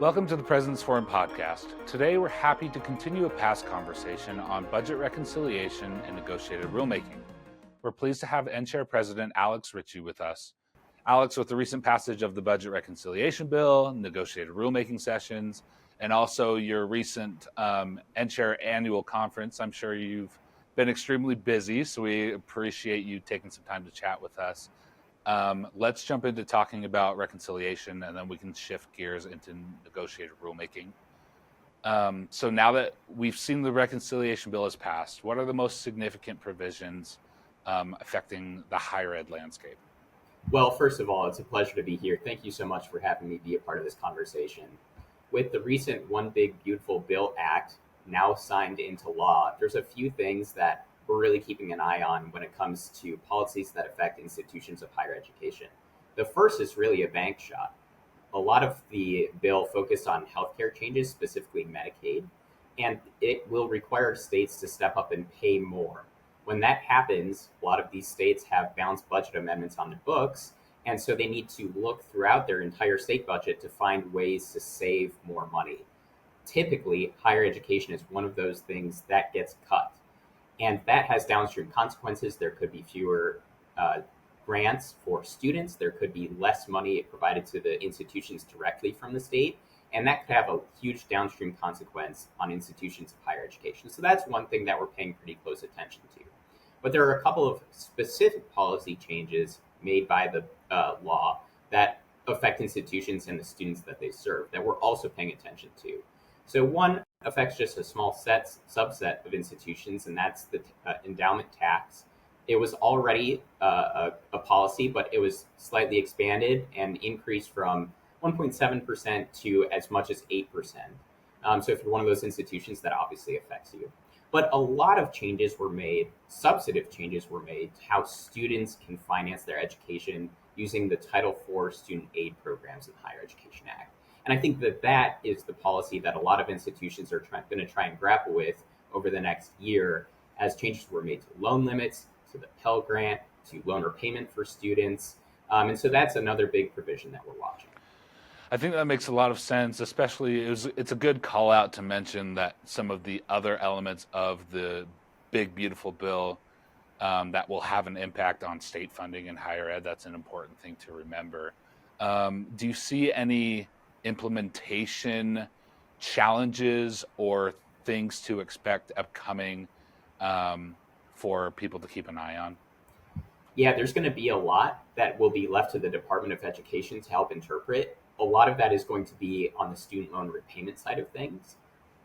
Welcome to the President's Forum podcast. Today, we're happy to continue a past conversation on budget reconciliation and negotiated rulemaking. We're pleased to have Chair President Alex Ricci with us. Alex, with the recent passage of the budget reconciliation bill, negotiated rulemaking sessions, and also your recent Chair annual conference, I'm sure you've been extremely busy, so we appreciate you taking some time to chat with us. Let's jump into talking about reconciliation, and then we can shift gears into negotiated rulemaking. So now that we've seen the reconciliation bill has passed, what are the most significant provisions affecting the higher ed landscape? Well, first of all, it's a pleasure to be here. Thank you so much for having me be a part of this conversation. With the recent One Big Beautiful Bill Act now signed into law, there's a few things that we're really keeping an eye on when it comes to policies that affect institutions of higher education. The first is really a bank shot. A lot of the bill focused on healthcare changes, specifically Medicaid, and it will require states to step up and pay more. When that happens, a lot of these states have balanced budget amendments on the books, and so they need to look throughout their entire state budget to find ways to save more money. Typically, higher education is one of those things that gets cut. And that has downstream consequences. There could be fewer grants for students. There could be less money provided to the institutions directly from the state. And that could have a huge downstream consequence on institutions of higher education. So that's one thing that we're paying pretty close attention to. But there are a couple of specific policy changes made by the law that affect institutions and the students that they serve that we're also paying attention to. So one affects just a small subset of institutions, and that's the endowment tax. It was already a policy, but it was slightly expanded and increased from 1.7% to as much as 8%. So if you're one of those institutions, that obviously affects you. But a lot of changes were made, substantive changes were made to how students can finance their education using the Title IV student aid programs in the Higher Education Act. And I think that is the policy that a lot of institutions are going to try and grapple with over the next year as changes were made to loan limits, to the Pell Grant, to loan repayment for students. And so that's another big provision that we're watching. I think that makes a lot of sense, especially it's a good call out to mention that some of the other elements of the big, beautiful bill that will have an impact on state funding in higher ed. That's an important thing to remember. Do you see any implementation challenges or things to expect upcoming for people to keep an eye on? Yeah, there's going to be a lot that will be left to the Department of Education to help interpret. A lot of that is going to be on the student loan repayment side of things.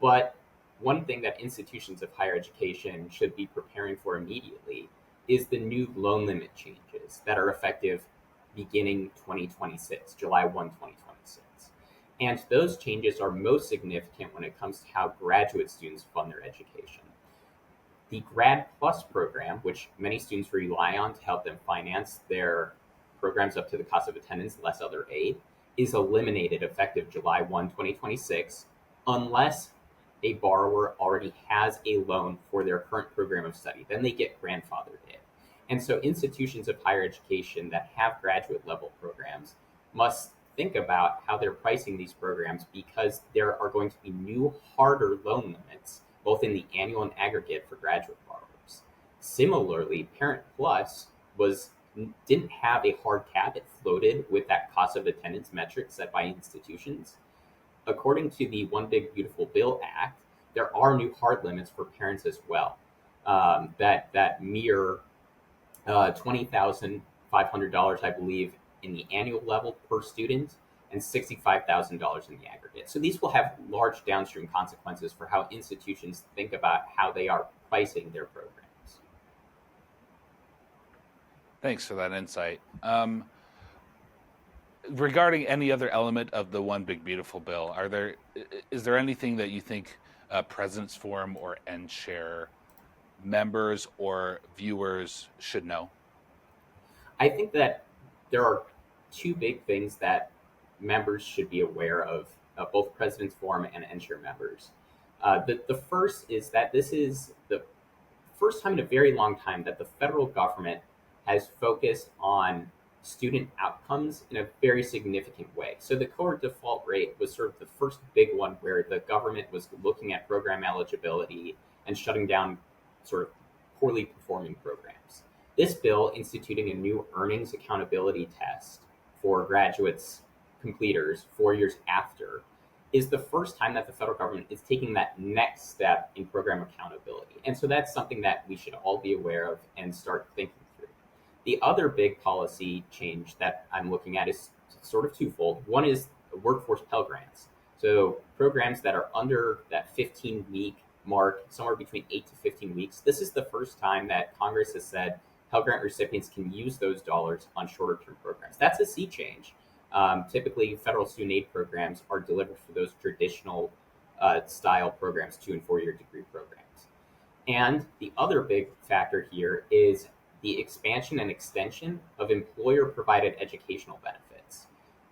But one thing that institutions of higher education should be preparing for immediately is the new loan limit changes that are effective beginning 2026, July 1, 2026. And those changes are most significant when it comes to how graduate students fund their education. The Grad Plus program, which many students rely on to help them finance their programs up to the cost of attendance, less other aid, is eliminated effective July 1, 2026, unless a borrower already has a loan for their current program of study. Then they get grandfathered in. And so institutions of higher education that have graduate level programs must think about how they're pricing these programs, because there are going to be new, harder loan limits, both in the annual and aggregate for graduate borrowers. Similarly, Parent Plus didn't have a hard cap. It floated with that cost of attendance metric set by institutions. According to the One Big Beautiful Bill Act, there are new hard limits for parents as well. That mere $20,500, I believe, in the annual level per student, and $65,000 in the aggregate. So these will have large downstream consequences for how institutions think about how they are pricing their programs. Thanks for that insight. Regarding any other element of the One Big Beautiful Bill, is there anything that you think President's Forum or NShare members or viewers should know? I think that there are two big things that members should be aware of, both President's Forum and NShare members. The first is that this is the first time in a very long time that the federal government has focused on student outcomes in a very significant way. So the core default rate was sort of the first big one where the government was looking at program eligibility and shutting down sort of poorly performing programs. This bill, instituting a new earnings accountability test for graduates, completers 4 years after, is the first time that the federal government is taking that next step in program accountability. And so that's something that we should all be aware of and start thinking through. The other big policy change that I'm looking at is sort of twofold. One is workforce Pell Grants. So programs that are under that 15-week mark, somewhere between 8 to 15 weeks. This is the first time that Congress has said Pell Grant recipients can use those dollars on shorter-term programs. That's a sea change. Typically, federal student aid programs are delivered for those traditional style programs, 2 and 4 year degree programs. And the other big factor here is the expansion and extension of employer provided educational benefits.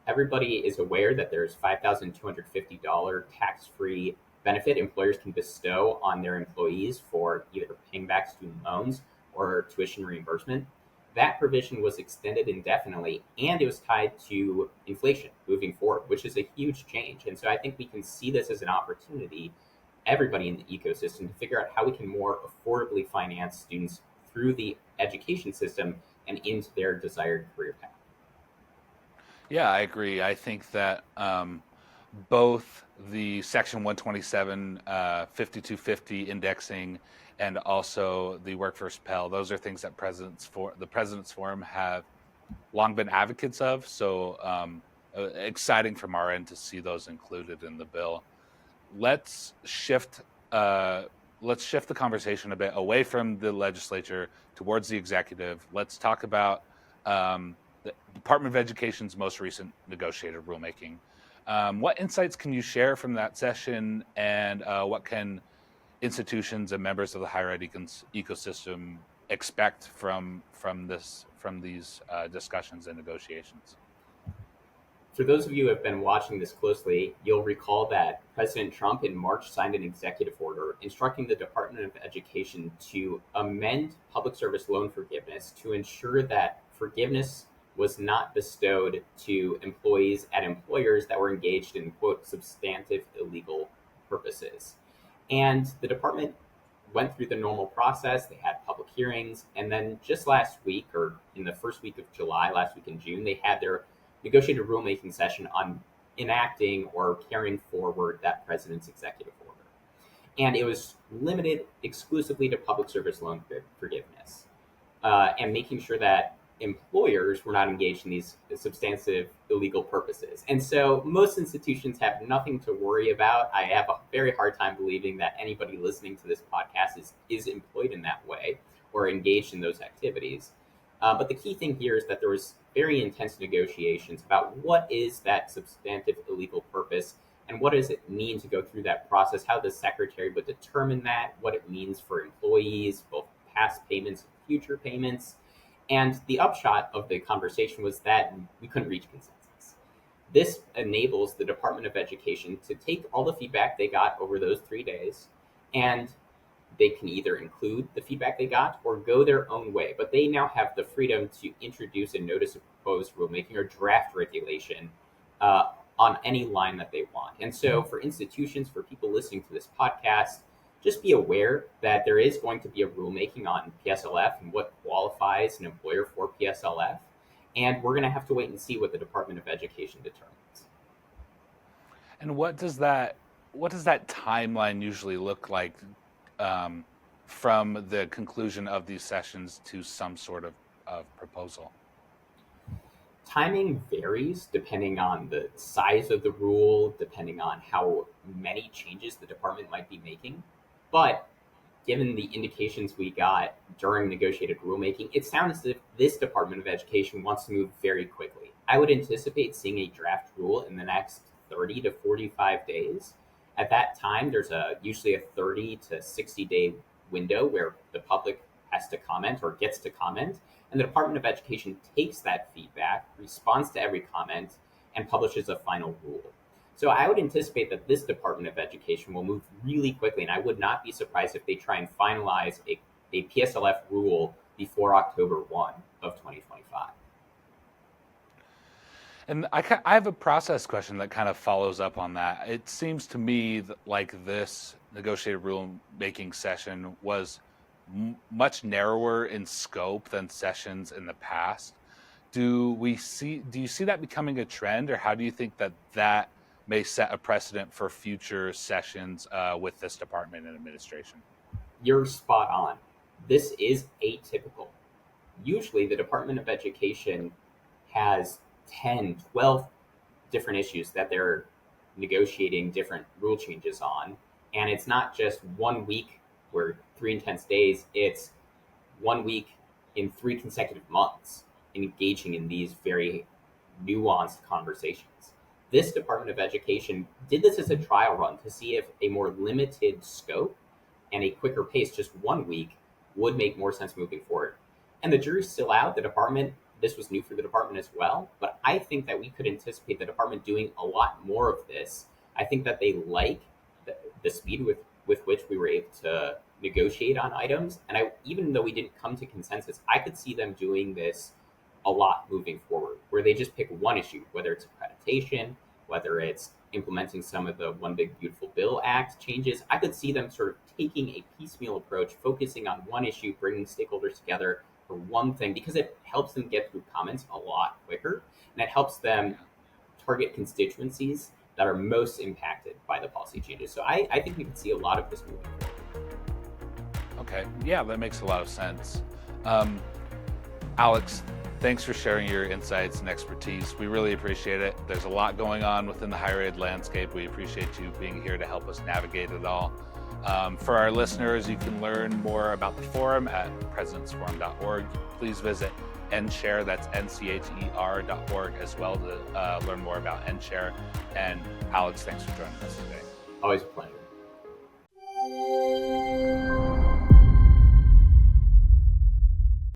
Everybody is aware that there's $5,250 tax free benefit employers can bestow on their employees for either paying back student loans or tuition reimbursement. That provision was extended indefinitely, and it was tied to inflation moving forward, which is a huge change. And so I think we can see this as an opportunity, everybody in the ecosystem, to figure out how we can more affordably finance students through the education system and into their desired career path. Yeah, I agree. I think that both the Section 127, 5250 indexing, and also the workforce Pell, those are things that the President's Forum have long been advocates of. So exciting from our end to see those included in the bill. Let's shift the conversation a bit away from the legislature towards the executive. Let's talk about the Department of Education's most recent negotiated rulemaking. What insights can you share from that session, and what can institutions and members of the higher ed ecosystem expect from these discussions and negotiations? For those of you who have been watching this closely, you'll recall that President Trump in March signed an executive order instructing the Department of Education to amend public service loan forgiveness to ensure that forgiveness was not bestowed to employees at employers that were engaged in, quote, substantive illegal purposes. And the department went through the normal process. They had public hearings. And then just last week, or in the first week of July, last week in June, they had their negotiated rulemaking session on enacting or carrying forward that president's executive order. And it was limited exclusively to public service loan forgiveness and making sure that employers were not engaged in these substantive illegal purposes. And so most institutions have nothing to worry about. I have a very hard time believing that anybody listening to this podcast is employed in that way or engaged in those activities. But the key thing here is that there was very intense negotiations about what is that substantive illegal purpose and what does it mean to go through that process, how the secretary would determine that, what it means for employees, both past payments and future payments. And the upshot of the conversation was that we couldn't reach consensus. This enables the Department of Education to take all the feedback they got over those 3 days, and they can either include the feedback they got or go their own way. But they now have the freedom to introduce a notice of proposed rulemaking or draft regulation on any line that they want. And so for institutions, for people listening to this podcast, just be aware that there is going to be a rulemaking on PSLF and what qualifies an employer for PSLF. And we're going to have to wait and see what the Department of Education determines. And what does that timeline usually look like from the conclusion of these sessions to some sort of proposal? Timing varies depending on the size of the rule, depending on how many changes the department might be making. But given the indications we got during negotiated rulemaking, it sounds as if this Department of Education wants to move very quickly. I would anticipate seeing a draft rule in the next 30 to 45 days. At that time, there's usually a 30 to 60 day window where the public has to comment or gets to comment. And the Department of Education takes that feedback, responds to every comment, and publishes a final rule. So I would anticipate that this Department of Education will move really quickly, and I would not be surprised if they try and finalize a PSLF rule before October 1 of 2025. And I have a process question that kind of follows up on that. It seems to me that like this negotiated rulemaking session was much narrower in scope than sessions in the past. Do you see that becoming a trend, or how do you think that may set a precedent for future sessions with this department and administration? You're spot on. This is atypical. Usually, the Department of Education has 10, 12 different issues that they're negotiating different rule changes on. And it's not just 1 week or 3 intense days, it's 1 week in 3 consecutive months engaging in these very nuanced conversations. This Department of Education did this as a trial run to see if a more limited scope and a quicker pace, just 1 week, would make more sense moving forward. And the jury's still out. This was new for the department as well, but I think that we could anticipate the department doing a lot more of this. I think that they like the speed with which we were able to negotiate on items. And even though we didn't come to consensus, I could see them doing this a lot moving forward, where they just pick one issue, whether it's accreditation, whether it's implementing some of the One Big Beautiful Bill Act changes. I could see them sort of taking a piecemeal approach, focusing on one issue, bringing stakeholders together for one thing, because it helps them get through comments a lot quicker, and it helps them target constituencies that are most impacted by the policy changes. So I think we can see a lot of this moving forward. Okay, yeah, that makes a lot of sense. Alex, thanks for sharing your insights and expertise. We really appreciate it. There's a lot going on within the higher ed landscape. We appreciate you being here to help us navigate it all. For our listeners, you can learn more about the forum at presidentsforum.org. Please visit NCHAIR, that's NCHER.org as well to learn more about NCHAIR. And Alex, thanks for joining us today. Always a pleasure.